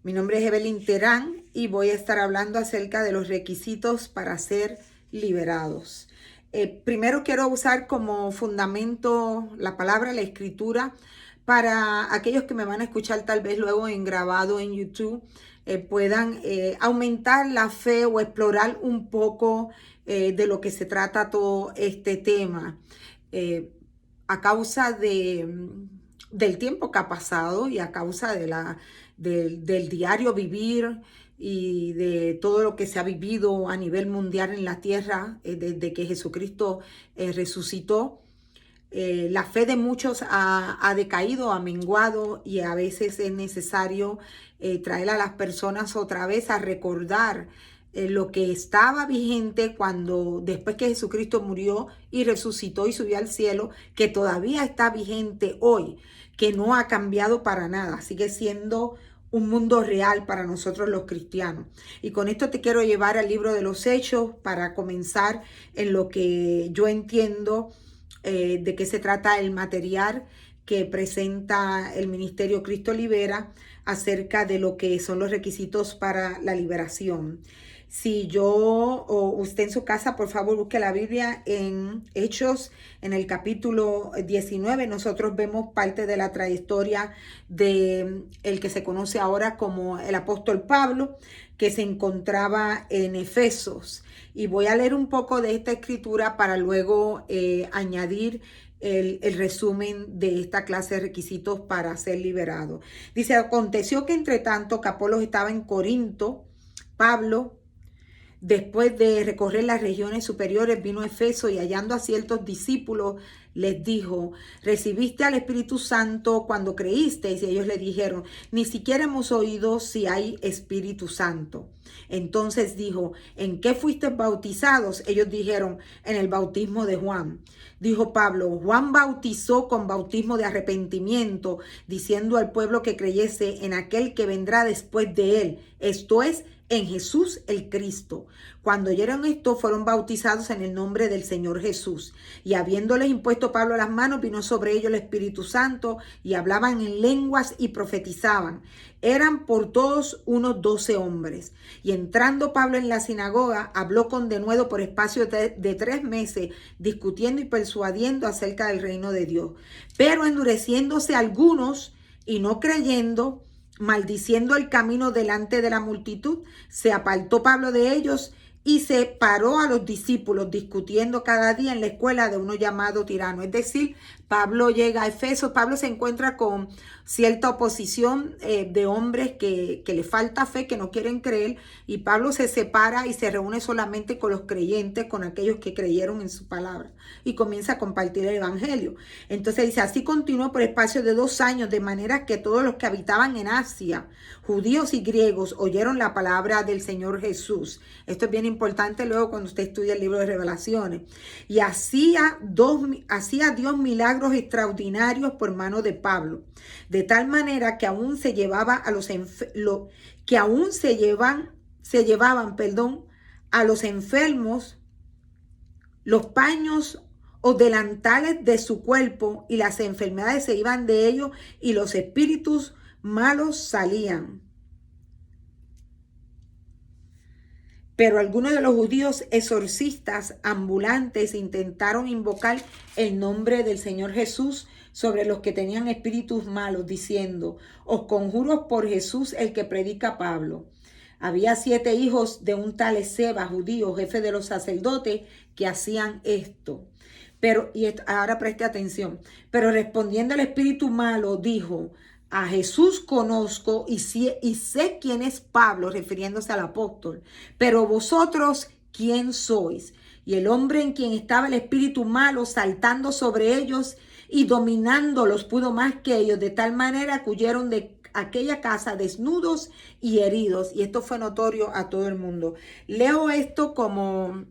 Mi nombre es Evelyn Terán y voy a estar hablando acerca de los requisitos para ser liberados. Primero quiero usar como fundamento la palabra, la escritura, para aquellos que me van a escuchar tal vez luego en grabado en YouTube, puedan aumentar la fe o explorar un poco de lo que se trata todo este tema. A causa del tiempo que ha pasado y a causa del diario vivir y de todo lo que se ha vivido a nivel mundial en la tierra desde que Jesucristo resucitó, la fe de muchos ha decaído, ha menguado, y a veces es necesario traer a las personas otra vez a recordar lo que estaba vigente cuando después que Jesucristo murió y resucitó y subió al cielo, que todavía está vigente hoy, que no ha cambiado para nada, sigue siendo un mundo real para nosotros los cristianos. Y con esto te quiero llevar al libro de los Hechos para comenzar en lo que yo entiendo de qué se trata el material que presenta el Ministerio Cristo Libera acerca de lo que son los requisitos para la liberación. Si yo o usted en su casa, por favor, busque la Biblia en Hechos, en el capítulo 19. Nosotros vemos parte de la trayectoria de el que se conoce ahora como el apóstol Pablo, que se encontraba en Efesos. Y voy a leer un poco de esta escritura para luego añadir el resumen de esta clase de requisitos para ser liberado. Dice: aconteció que entre tanto que Apolos estaba en Corinto, Pablo, después de recorrer las regiones superiores, vino a Efeso y hallando a ciertos discípulos, les dijo: ¿recibiste al Espíritu Santo cuando creísteis? Y ellos le dijeron: ni siquiera hemos oído si hay Espíritu Santo. Entonces dijo: ¿en qué fuisteis bautizados? Ellos dijeron: en el bautismo de Juan. Dijo Pablo: Juan bautizó con bautismo de arrepentimiento, diciendo al pueblo que creyese en aquel que vendrá después de él, esto es, en Jesús el Cristo. Cuando oyeron esto, fueron bautizados en el nombre del Señor Jesús. Y habiéndoles impuesto Pablo las manos, vino sobre ellos el Espíritu Santo, y hablaban en lenguas y profetizaban. Eran por todos unos 12 hombres. Y entrando Pablo en la sinagoga, habló con denuedo por espacio de 3 meses, discutiendo y persuadiendo acerca del reino de Dios. Pero endureciéndose algunos y no creyendo, maldiciendo el camino delante de la multitud, se apartó Pablo de ellos y se paró a los discípulos discutiendo cada día en la escuela de uno llamado Tirano. Es decir, Pablo llega a Efeso. Pablo se encuentra con cierta oposición de hombres que le falta fe, que no quieren creer, y Pablo se separa y se reúne solamente con los creyentes, con aquellos que creyeron en su palabra, y comienza a compartir el evangelio. Entonces dice: así continuó por espacio de 2 años, de manera que todos los que habitaban en Asia, judíos y griegos, oyeron la palabra del Señor Jesús. Esto es bien importante luego cuando usted estudia el libro de Revelaciones. Y hacía Dios milagros extraordinarios por mano de Pablo, de tal manera que aún se llevaban a los enfermos los paños o delantales de su cuerpo, y las enfermedades se iban de ellos y los espíritus malos salían. Pero algunos de los judíos exorcistas ambulantes intentaron invocar el nombre del Señor Jesús sobre los que tenían espíritus malos, diciendo: os conjuro por Jesús el que predica Pablo. Había 7 hijos de un tal Esceva, judío, jefe de los sacerdotes, que hacían esto. Ahora preste atención. Pero respondiendo el espíritu malo, dijo: a Jesús conozco y sé quién es Pablo, refiriéndose al apóstol. Pero vosotros, ¿quién sois? Y el hombre en quien estaba el espíritu malo, saltando sobre ellos y dominándolos, pudo más que ellos, de tal manera que huyeron de aquella casa desnudos y heridos. Y esto fue notorio a todo el mundo. Leo esto como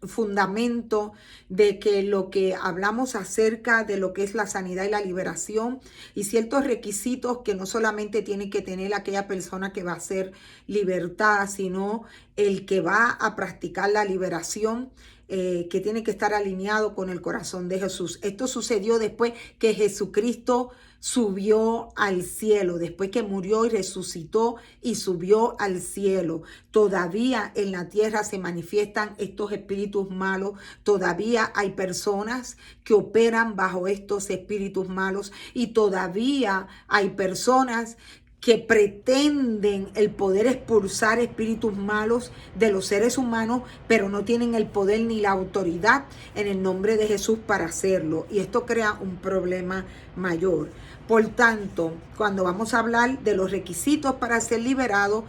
fundamento de que lo que hablamos acerca de lo que es la sanidad y la liberación, y ciertos requisitos que no solamente tiene que tener aquella persona que va a ser libertada, sino el que va a practicar la liberación, que tiene que estar alineado con el corazón de Jesús. Esto sucedió después que Jesucristo subió al cielo, después que murió y resucitó y subió al cielo. Todavía en la tierra se manifiestan estos espíritus malos, todavía hay personas que operan bajo estos espíritus malos y todavía hay personas que pretenden el poder expulsar espíritus malos de los seres humanos, pero no tienen el poder ni la autoridad en el nombre de Jesús para hacerlo. Y esto crea un problema mayor. Por tanto, cuando vamos a hablar de los requisitos para ser liberado,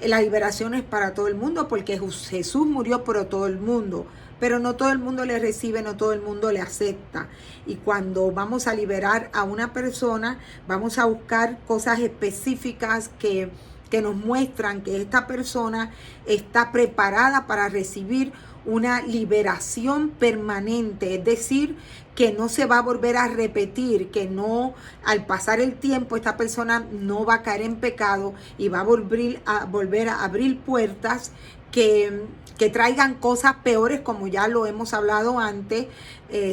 la liberación es para todo el mundo, porque Jesús murió por todo el mundo. Pero no todo el mundo le recibe, no todo el mundo le acepta. Y cuando vamos a liberar a una persona, vamos a buscar cosas específicas que nos muestran que esta persona está preparada para recibir una liberación permanente, es decir, que no se va a volver a repetir, que no, al pasar el tiempo, esta persona no va a caer en pecado y va a volver a abrir puertas que traigan cosas peores, como ya lo hemos hablado antes,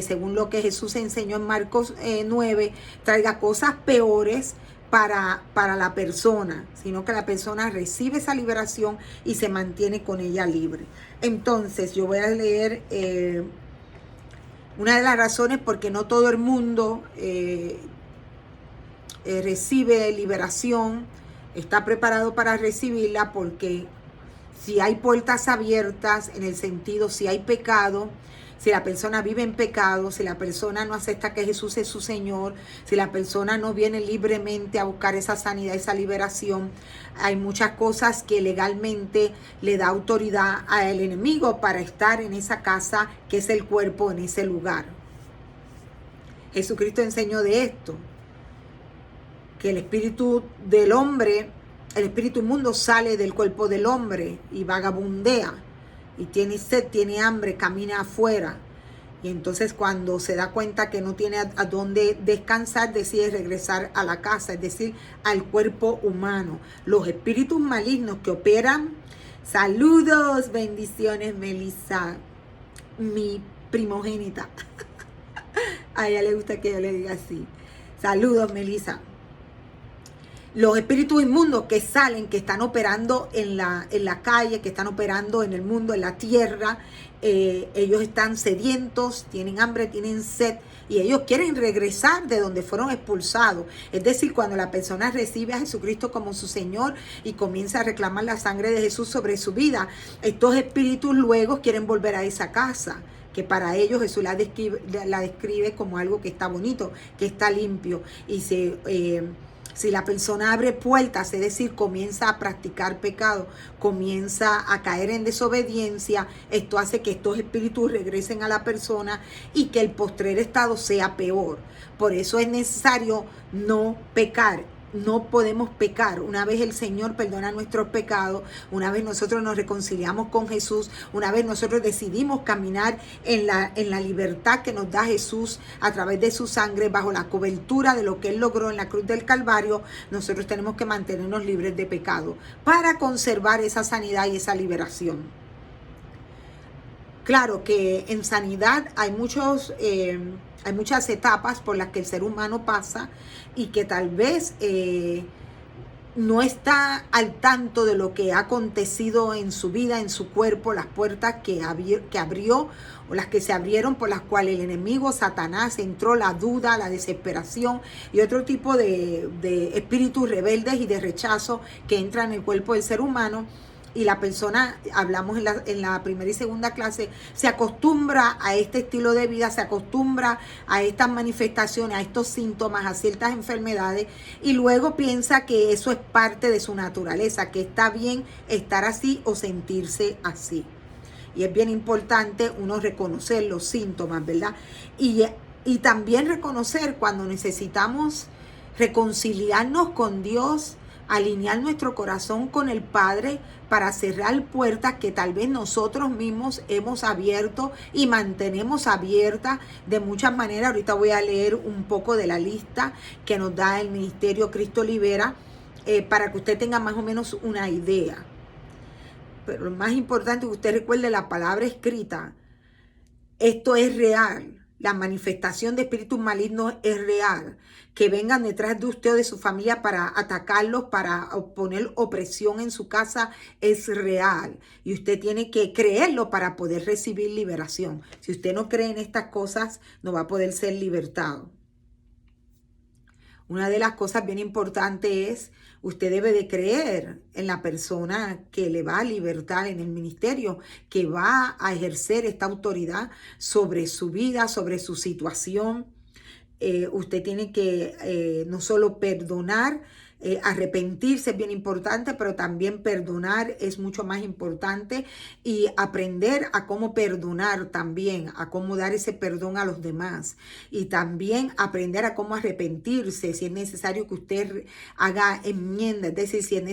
según lo que Jesús enseñó en Marcos 9, traiga cosas peores para la persona, sino que la persona recibe esa liberación y se mantiene con ella libre. Entonces, yo voy a leer una de las razones porque no todo el mundo recibe liberación, está preparado para recibirla, porque si hay puertas abiertas, en el sentido, si hay pecado, si la persona vive en pecado, si la persona no acepta que Jesús es su Señor, si la persona no viene libremente a buscar esa sanidad, esa liberación, hay muchas cosas que legalmente le da autoridad al enemigo para estar en esa casa que es el cuerpo, en ese lugar. Jesucristo enseñó de esto, que el espíritu del hombre, el espíritu inmundo sale del cuerpo del hombre y vagabundea y tiene sed, tiene hambre, camina afuera. Y entonces cuando se da cuenta que no tiene a dónde descansar, decide regresar a la casa, es decir, al cuerpo humano. Los espíritus malignos que operan, saludos, bendiciones, Melissa, mi primogénita. A ella le gusta que yo le diga así. Saludos, Melissa. Los espíritus inmundos que salen, que están operando en la calle, que están operando en el mundo, en la tierra, ellos están sedientos, tienen hambre, tienen sed y ellos quieren regresar de donde fueron expulsados. Es decir, cuando la persona recibe a Jesucristo como su Señor y comienza a reclamar la sangre de Jesús sobre su vida, estos espíritus luego quieren volver a esa casa, que para ellos Jesús la describe como algo que está bonito, que está limpio. Y si la persona abre puertas, es decir, comienza a practicar pecado, comienza a caer en desobediencia, esto hace que estos espíritus regresen a la persona y que el postrer estado sea peor. Por eso es necesario no pecar. No podemos pecar. Una vez el Señor perdona nuestros pecados, una vez nosotros nos reconciliamos con Jesús, una vez nosotros decidimos caminar en la libertad que nos da Jesús a través de su sangre, bajo la cobertura de lo que Él logró en la cruz del Calvario, nosotros tenemos que mantenernos libres de pecado para conservar esa sanidad y esa liberación. Claro que en sanidad hay muchas etapas por las que el ser humano pasa y que tal vez no está al tanto de lo que ha acontecido en su vida, en su cuerpo, las puertas que abrió o las que se abrieron, por las cuales el enemigo, Satanás, entró, la duda, la desesperación y otro tipo de espíritus rebeldes y de rechazo que entran en el cuerpo del ser humano. Y la persona, hablamos en la primera y segunda clase, se acostumbra a este estilo de vida, se acostumbra a estas manifestaciones, a estos síntomas, a ciertas enfermedades, y luego piensa que eso es parte de su naturaleza, que está bien estar así o sentirse así. Y es bien importante uno reconocer los síntomas, ¿verdad? Y también reconocer cuando necesitamos reconciliarnos con Dios, alinear nuestro corazón con el Padre para cerrar puertas que tal vez nosotros mismos hemos abierto y mantenemos abiertas de muchas maneras. Ahorita voy a leer un poco de la lista que nos da el Ministerio Cristo Libera para que usted tenga más o menos una idea. Pero lo más importante es que usted recuerde la palabra escrita. Esto es real. la manifestación de espíritus malignos es real, que vengan detrás de usted o de su familia para atacarlos, para poner opresión en su casa, es real. Y usted tiene que creerlo para poder recibir liberación. Si usted no cree en estas cosas, no va a poder ser libertado. Una de las cosas bien importantes es, usted debe de creer en la persona que le va a libertar en el ministerio, que va a ejercer esta autoridad sobre su vida, sobre su situación. Usted tiene que no solo perdonar, arrepentirse es bien importante, pero también perdonar es mucho más importante, y aprender a cómo perdonar también, a cómo dar ese perdón a los demás, y también aprender a cómo arrepentirse si es necesario que usted haga enmienda, es decir, si es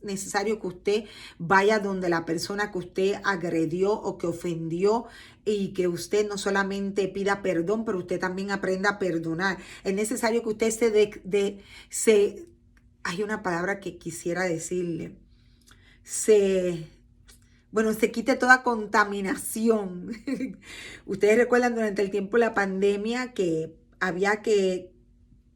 necesario que usted vaya donde la persona que usted agredió o que ofendió, y que usted no solamente pida perdón, pero usted también aprenda a perdonar. Es necesario que usted hay una palabra que quisiera decirle, se quite toda contaminación. Ustedes recuerdan durante el tiempo de la pandemia que había que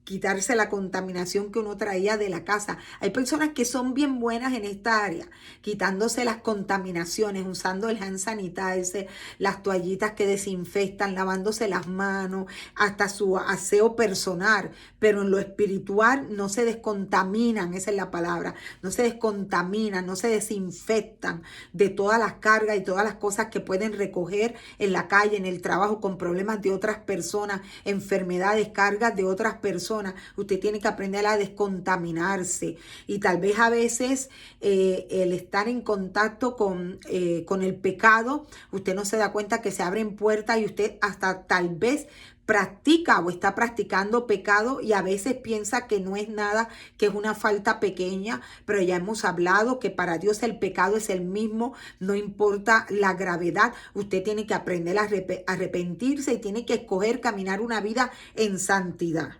quitarse la contaminación que uno traía de la casa. Hay personas que son bien buenas en esta área, quitándose las contaminaciones, usando el hand sanitizer, las toallitas que desinfectan, lavándose las manos, hasta su aseo personal, pero en lo espiritual no se descontaminan, esa es la palabra, no se descontaminan, no se desinfectan de todas las cargas y todas las cosas que pueden recoger en la calle, en el trabajo, con problemas de otras personas, enfermedades, cargas de otras personas. Usted tiene que aprender a descontaminarse, y tal vez a veces el estar en contacto con el pecado, usted no se da cuenta que se abren puertas y usted hasta tal vez practica o está practicando pecado, y a veces piensa que no es nada, que es una falta pequeña, pero ya hemos hablado que para Dios el pecado es el mismo, no importa la gravedad. Usted tiene que aprender a arrepentirse y tiene que escoger caminar una vida en santidad.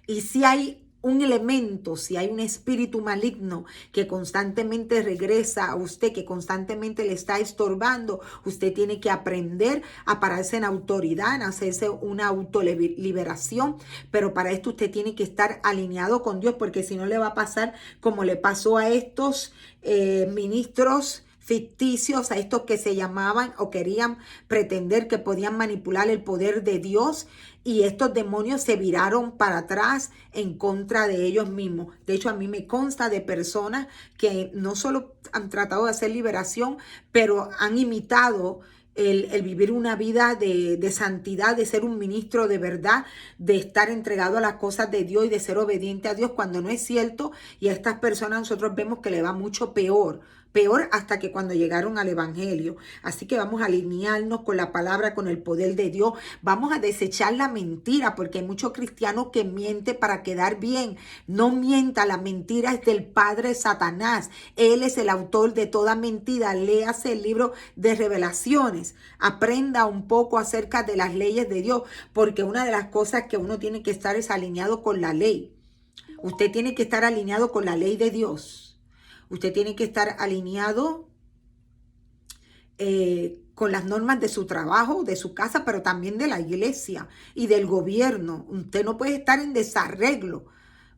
Y si hay un elemento, si hay un espíritu maligno que constantemente regresa a usted, que constantemente le está estorbando, usted tiene que aprender a pararse en autoridad, en hacerse una autoliberación. Pero para esto usted tiene que estar alineado con Dios, porque si no le va a pasar como le pasó a estos ministros ficticios, a estos que se llamaban o querían pretender que podían manipular el poder de Dios, y estos demonios se viraron para atrás en contra de ellos mismos. De hecho, a mí me consta de personas que no solo han tratado de hacer liberación, pero han imitado el vivir una vida de santidad, de ser un ministro de verdad, de estar entregado a las cosas de Dios y de ser obediente a Dios, cuando no es cierto. Y a estas personas nosotros vemos que le va mucho peor hasta que cuando llegaron al evangelio. Así que vamos a alinearnos con la palabra, con el poder de Dios. Vamos a desechar la mentira, porque hay muchos cristianos que mienten para quedar bien. No mienta, la mentira es del padre Satanás. Él es el autor de toda mentira. Léase el libro de Revelaciones. Aprenda un poco acerca de las leyes de Dios, porque una de las cosas que uno tiene que estar es alineado con la ley. Usted tiene que estar alineado con la ley de Dios. Usted tiene que estar alineado con las normas de su trabajo, de su casa, pero también de la iglesia y del gobierno. Usted no puede estar en desarreglo.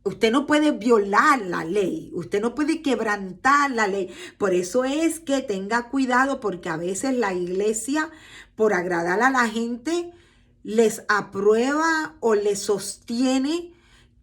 Usted no puede violar la ley. Usted no puede quebrantar la ley. Por eso es que tenga cuidado, porque a veces la iglesia, por agradar a la gente, les aprueba o les sostiene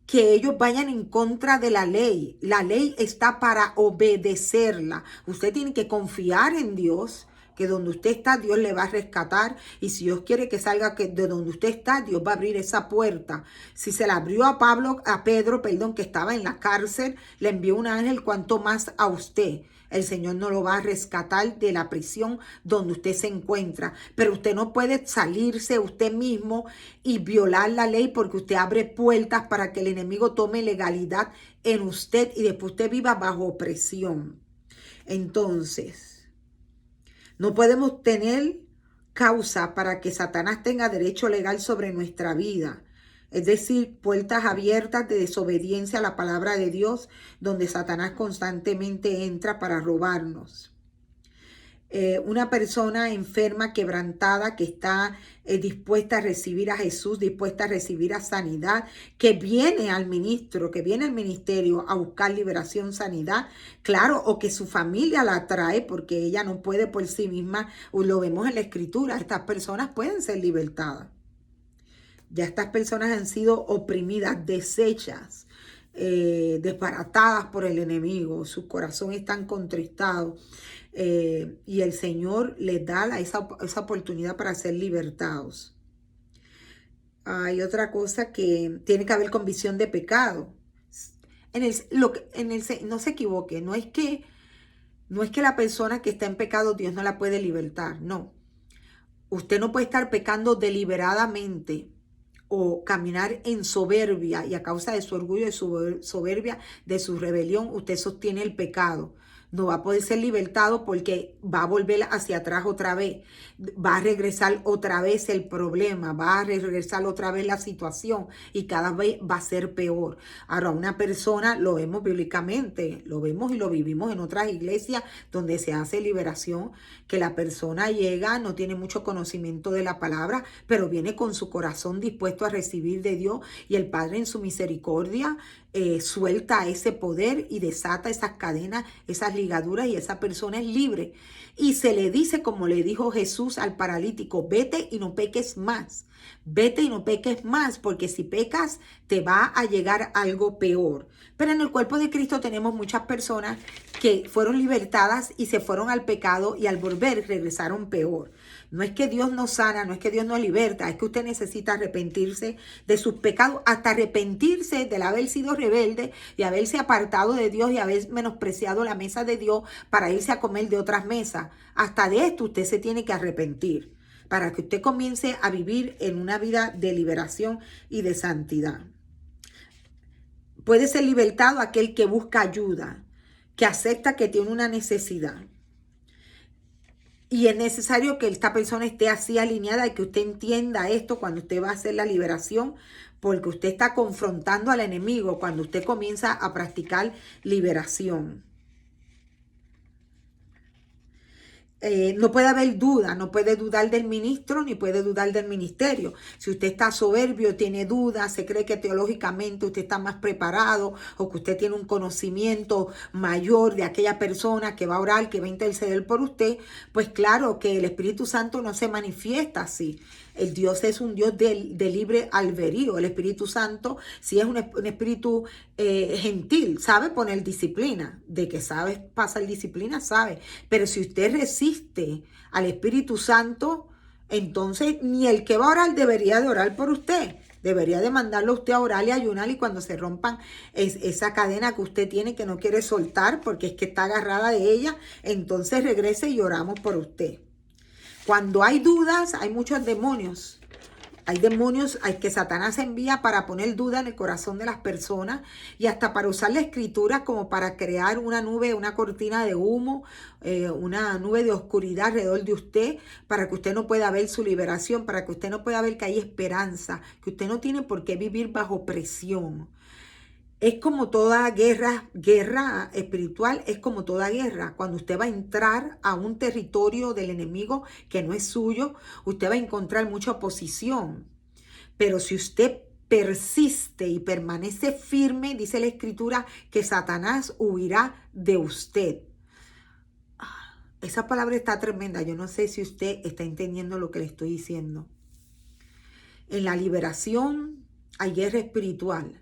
que ellos vayan en contra de la ley. La ley está para obedecerla. Usted tiene que confiar en Dios, que donde usted está, Dios le va a rescatar. Y si Dios quiere que salga de donde usted está, Dios va a abrir esa puerta. Si se la abrió a Pedro, que estaba en la cárcel, le envió un ángel, cuanto más a usted. El Señor no lo va a rescatar de la prisión donde usted se encuentra. Pero usted no puede salirse usted mismo y violar la ley, porque usted abre puertas para que el enemigo tome legalidad en usted y después usted viva bajo opresión. Entonces, no podemos tener causa para que Satanás tenga derecho legal sobre nuestra vida. Es decir, puertas abiertas de desobediencia a la palabra de Dios, donde Satanás constantemente entra para robarnos. una persona enferma, quebrantada, que está dispuesta a recibir a Jesús, dispuesta a recibir a sanidad, que viene al ministro, que viene al ministerio a buscar liberación, sanidad, claro, o que su familia la trae porque ella no puede por sí misma, o lo vemos en la escritura, estas personas pueden ser libertadas. Ya estas personas han sido oprimidas, deshechas, desbaratadas por el enemigo, su corazón está contristado. Y el Señor les da esa oportunidad para ser libertados. Hay otra cosa que tiene que haber convicción de pecado. No se equivoque, no es que la persona que está en pecado Dios no la puede libertar, no. Usted no puede estar pecando deliberadamente o caminar en soberbia, y a causa de su orgullo, de su soberbia, de su rebelión, usted sostiene el pecado. No va a poder ser libertado porque va a volver hacia atrás otra vez. Va a regresar otra vez el problema, va a regresar otra vez la situación y cada vez va a ser peor. Ahora, una persona, lo vemos bíblicamente, lo vemos y lo vivimos en otras iglesias donde se hace liberación, que la persona llega, no tiene mucho conocimiento de la palabra, pero viene con su corazón dispuesto a recibir de Dios, y el Padre en su misericordia suelta ese poder y desata esas cadenas, esas ligaduras, y esa persona es libre. Y se le dice, como le dijo Jesús al paralítico, vete y no peques más. Vete y no peques más, porque si pecas te va a llegar algo peor. Pero en el cuerpo de Cristo tenemos muchas personas que fueron libertadas y se fueron al pecado, y al volver regresaron peor. No es que Dios no sana, no es que Dios no liberta, es que usted necesita arrepentirse de sus pecados, hasta arrepentirse del haber sido rebelde y haberse apartado de Dios y haber menospreciado la mesa de Dios para irse a comer de otras mesas. Hasta de esto usted se tiene que arrepentir para que usted comience a vivir en una vida de liberación y de santidad. Puede ser libertado aquel que busca ayuda, que acepta que tiene una necesidad. Y es necesario que esta persona esté así alineada y que usted entienda esto cuando usted va a hacer la liberación, porque usted está confrontando al enemigo cuando usted comienza a practicar liberación. No puede haber duda, no puede dudar del ministro ni puede dudar del ministerio. Si usted está soberbio, tiene dudas, se cree que teológicamente usted está más preparado o que usted tiene un conocimiento mayor de aquella persona que va a orar, que va a interceder por usted, pues claro que el Espíritu Santo no se manifiesta así. El Dios es un Dios de libre albedrío. El Espíritu Santo, si es un espíritu gentil, sabe poner disciplina. De que sabe pasar disciplina, sabe. Pero si usted resiste al Espíritu Santo, entonces ni el que va a orar debería de orar por usted. Debería de mandarlo a usted a orar y ayunar, y cuando se rompan esa cadena que usted tiene que no quiere soltar porque es que está agarrada de ella, entonces regrese y oramos por usted. Cuando hay dudas, hay muchos demonios. Hay demonios que Satanás envía para poner duda en el corazón de las personas, y hasta para usar la escritura como para crear una nube, una cortina de humo, una nube de oscuridad alrededor de usted, para que usted no pueda ver su liberación, para que usted no pueda ver que hay esperanza, que usted no tiene por qué vivir bajo presión. Es como toda guerra espiritual, es como toda guerra. Cuando usted va a entrar a un territorio del enemigo que no es suyo, usted va a encontrar mucha oposición. Pero si usted persiste y permanece firme, dice la escritura, que Satanás huirá de usted. Esa palabra está tremenda. Yo no sé si usted está entendiendo lo que le estoy diciendo. En la liberación hay guerra espiritual.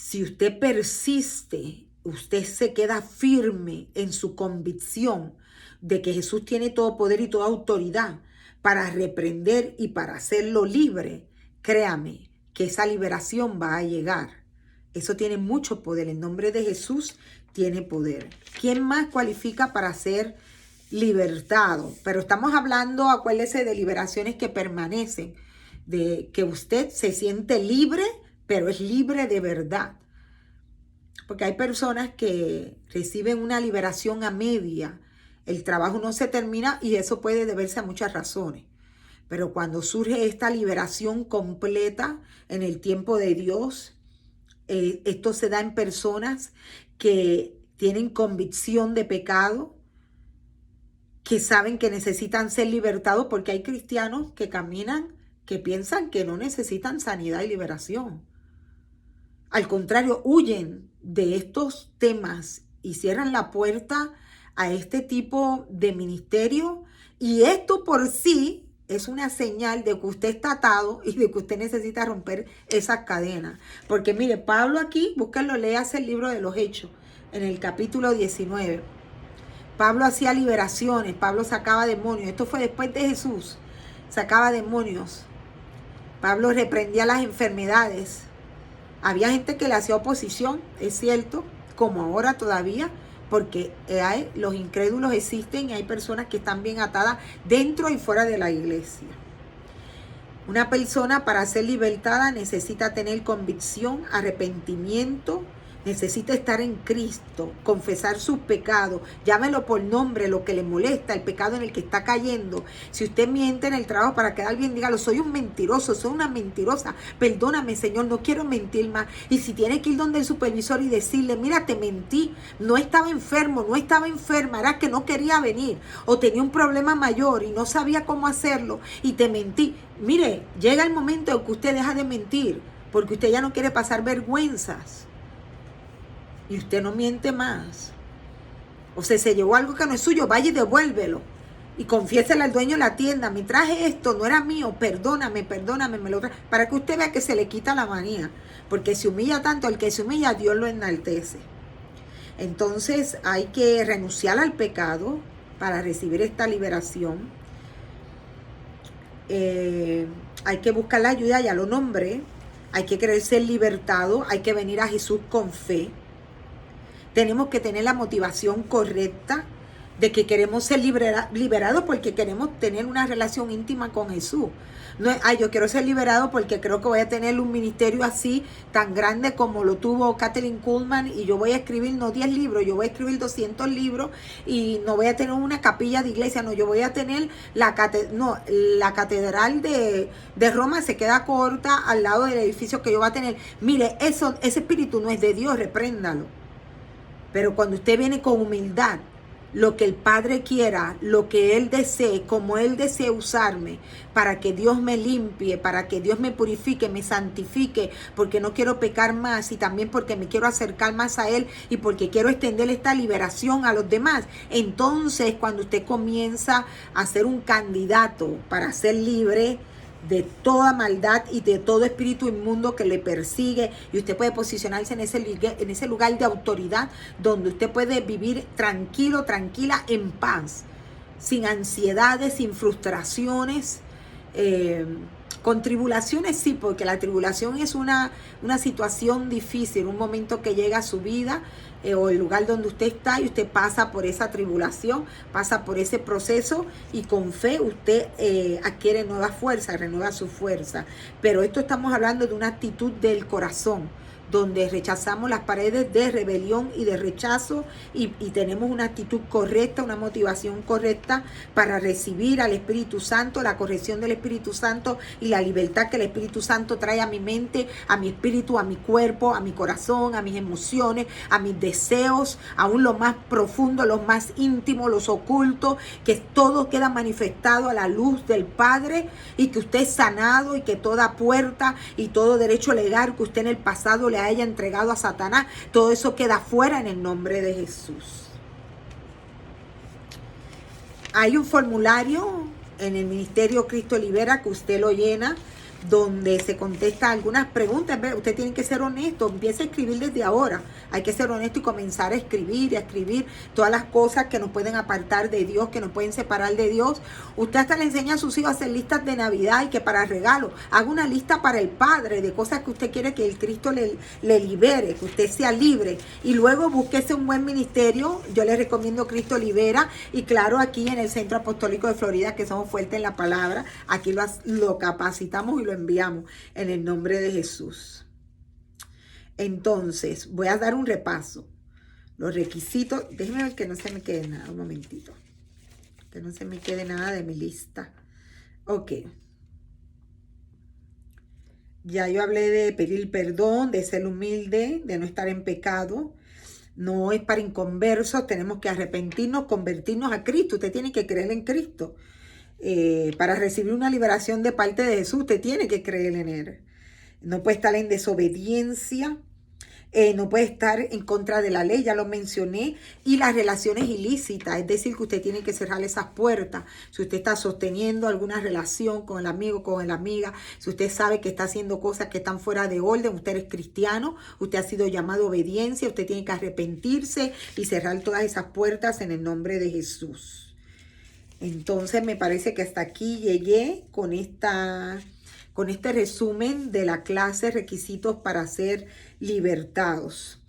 Si usted persiste, usted se queda firme en su convicción de que Jesús tiene todo poder y toda autoridad para reprender y para hacerlo libre, créame que esa liberación va a llegar. Eso tiene mucho poder. El nombre de Jesús tiene poder. ¿Quién más cualifica para ser libertado? Pero estamos hablando, acuérdese, de liberaciones que permanecen, de que usted se siente libre, pero es libre de verdad. Porque hay personas que reciben una liberación a media, el trabajo no se termina, y eso puede deberse a muchas razones. Pero cuando surge esta liberación completa en el tiempo de Dios, esto se da en personas que tienen convicción de pecado, que saben que necesitan ser libertados, porque hay cristianos que caminan, que piensan que no necesitan sanidad y liberación. Al contrario, huyen de estos temas y cierran la puerta a este tipo de ministerio, y esto por sí es una señal de que usted está atado y de que usted necesita romper esas cadenas. Porque mire, Pablo aquí, búsquenlo, léase el libro de los Hechos, en el capítulo 19. Pablo hacía liberaciones, Pablo sacaba demonios. Esto fue después de Jesús. Sacaba demonios. Pablo reprendía las enfermedades. Había gente que le hacía oposición, es cierto, como ahora todavía, porque los incrédulos existen y hay personas que están bien atadas dentro y fuera de la iglesia. Una persona para ser libertada necesita tener convicción, arrepentimiento, necesita estar en Cristo, confesar sus pecados, llámelo por nombre, lo que le molesta, el pecado en el que está cayendo. Si usted miente en el trabajo para quedar bien, dígalo, soy un mentiroso, soy una mentirosa, perdóname Señor, no quiero mentir más. Y si tiene que ir donde el supervisor y decirle, mira, te mentí, no estaba enfermo, no estaba enferma, era que no quería venir, o tenía un problema mayor y no sabía cómo hacerlo y te mentí. Mire, llega el momento en que usted deja de mentir, porque usted ya no quiere pasar vergüenzas. Y usted no miente más. O sea, se llevó algo que no es suyo, vaya y devuélvelo. Y confiésele al dueño de la tienda, me traje esto, no era mío, perdóname, me lo traje. Para que usted vea que se le quita la manía. Porque se humilla tanto, el que se humilla, Dios lo enaltece. Entonces hay que renunciar al pecado para recibir esta liberación. Hay que buscar la ayuda, ya lo nombré. Hay que querer ser libertado, hay que venir a Jesús con fe. Tenemos que tener la motivación correcta de que queremos ser liberados porque queremos tener una relación íntima con Jesús. No es, yo quiero ser liberado porque creo que voy a tener un ministerio así, tan grande como lo tuvo Kathryn Kuhlman, y yo voy a escribir no 10 libros, yo voy a escribir 200 libros, y no voy a tener una capilla de iglesia, no, yo voy a tener la catedral de Roma se queda corta al lado del edificio que yo voy a tener. Mire, ese espíritu no es de Dios, repréndalo. Pero cuando usted viene con humildad, lo que el Padre quiera, lo que Él desee, como Él desee usarme, para que Dios me limpie, para que Dios me purifique, me santifique, porque no quiero pecar más y también porque me quiero acercar más a Él y porque quiero extender esta liberación a los demás. Entonces, cuando usted comienza a ser un candidato para ser libre de toda maldad y de todo espíritu inmundo que le persigue, y usted puede posicionarse en ese lugar de autoridad donde usted puede vivir tranquilo, tranquila, en paz, sin ansiedades, sin frustraciones, con tribulaciones sí, porque la tribulación es una situación difícil, un momento que llega a su vida, o el lugar donde usted está, y usted pasa por esa tribulación, pasa por ese proceso, y con fe usted adquiere nueva fuerza, renueva su fuerza. Pero esto estamos hablando de una actitud del corazón, donde rechazamos las paredes de rebelión y de rechazo, y tenemos una actitud correcta, una motivación correcta para recibir al Espíritu Santo, la corrección del Espíritu Santo y la libertad que el Espíritu Santo trae a mi mente, a mi espíritu, a mi cuerpo, a mi corazón, a mis emociones, a mis deseos, aún lo más profundo, lo más íntimo, los ocultos, que todo queda manifestado a la luz del Padre, y que usted es sanado, y que toda puerta y todo derecho legal que usted en el pasado le haya entregado a Satanás, todo eso queda fuera en el nombre de Jesús. Hay un formulario en el Ministerio Cristo Libera que usted lo llena, donde se contesta algunas preguntas. Usted tiene que ser honesto, empiece a escribir desde ahora. Hay que ser honesto y comenzar a escribir todas las cosas que nos pueden apartar de Dios, que nos pueden separar de Dios. Usted hasta le enseña a sus hijos a hacer listas de Navidad, y que para regalo haga una lista para el Padre de cosas que usted quiere que el Cristo le libere, que usted sea libre, y luego búsquese un buen ministerio. Yo le recomiendo Cristo Libera, y claro, aquí en el Centro Apostólico de Florida, que somos fuertes en la palabra, aquí lo capacitamos y lo enviamos en el nombre de Jesús. Entonces, voy a dar un repaso. Los requisitos, déjenme ver que no se me quede nada, un momentito. Que no se me quede nada de mi lista. Ok. Ya yo hablé de pedir perdón, de ser humilde, de no estar en pecado, no es para inconversos, tenemos que arrepentirnos, convertirnos a Cristo. Usted tiene que creer en Cristo. Para recibir una liberación de parte de Jesús, usted tiene que creer en Él. No puede estar en desobediencia. No puede estar en contra de la ley, ya lo mencioné, y las relaciones ilícitas, es decir, que usted tiene que cerrar esas puertas. Si usted está sosteniendo alguna relación con el amigo, con la amiga, si usted sabe que está haciendo cosas que están fuera de orden, usted es cristiano, usted ha sido llamado a obediencia, usted tiene que arrepentirse y cerrar todas esas puertas en el nombre de Jesús. Entonces me parece que hasta aquí llegué con este resumen de la clase requisitos para ser libertados.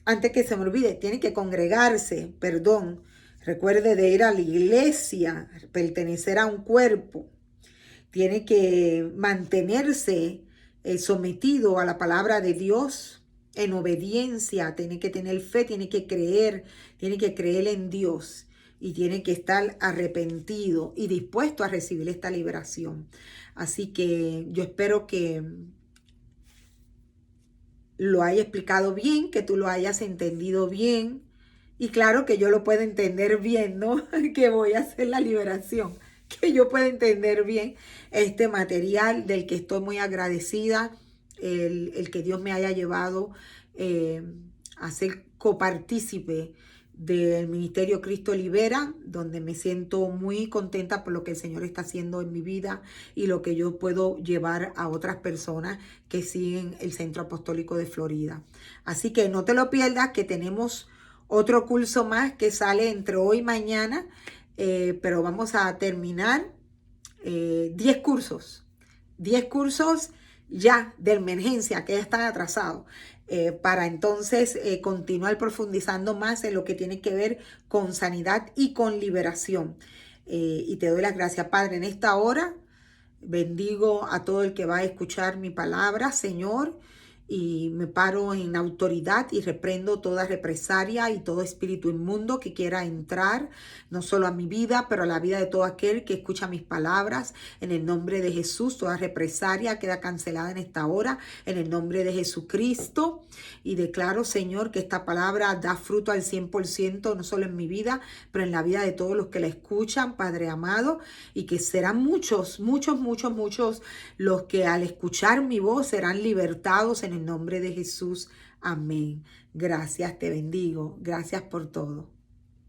Antes que se me olvide, tiene que congregarse, perdón. Recuerde de ir a la iglesia, pertenecer a un cuerpo. Tiene que mantenerse sometido a la palabra de Dios en obediencia. Tiene que tener fe, tiene que creer en Dios. Y tiene que estar arrepentido y dispuesto a recibir esta liberación. Así que yo espero que lo haya explicado bien, que tú lo hayas entendido bien. Y claro que yo lo puedo entender bien, ¿no? Que voy a hacer la liberación. Que yo pueda entender bien este material del que estoy muy agradecida. El que Dios me haya llevado a ser copartícipe del Ministerio Cristo Libera, donde me siento muy contenta por lo que el Señor está haciendo en mi vida y lo que yo puedo llevar a otras personas que siguen el Centro Apostólico de Florida. Así que no te lo pierdas, que tenemos otro curso más que sale entre hoy y mañana, pero vamos a terminar 10 cursos. 10 cursos ya de emergencia que ya están atrasados. Para entonces continuar profundizando más en lo que tiene que ver con sanidad y con liberación. Y te doy las gracias, Padre, en esta hora. Bendigo a todo el que va a escuchar mi palabra, Señor, y me paro en autoridad y reprendo toda represalia y todo espíritu inmundo que quiera entrar, no solo a mi vida, pero a la vida de todo aquel que escucha mis palabras. En el nombre de Jesús, toda represalia queda cancelada en esta hora, en el nombre de Jesucristo. Y declaro, Señor, que esta palabra da fruto al 100%, no solo en mi vida, pero en la vida de todos los que la escuchan, Padre amado, y que serán muchos los que al escuchar mi voz serán libertados en el nombre de Jesús. Amén. Gracias, te bendigo. Gracias por todo.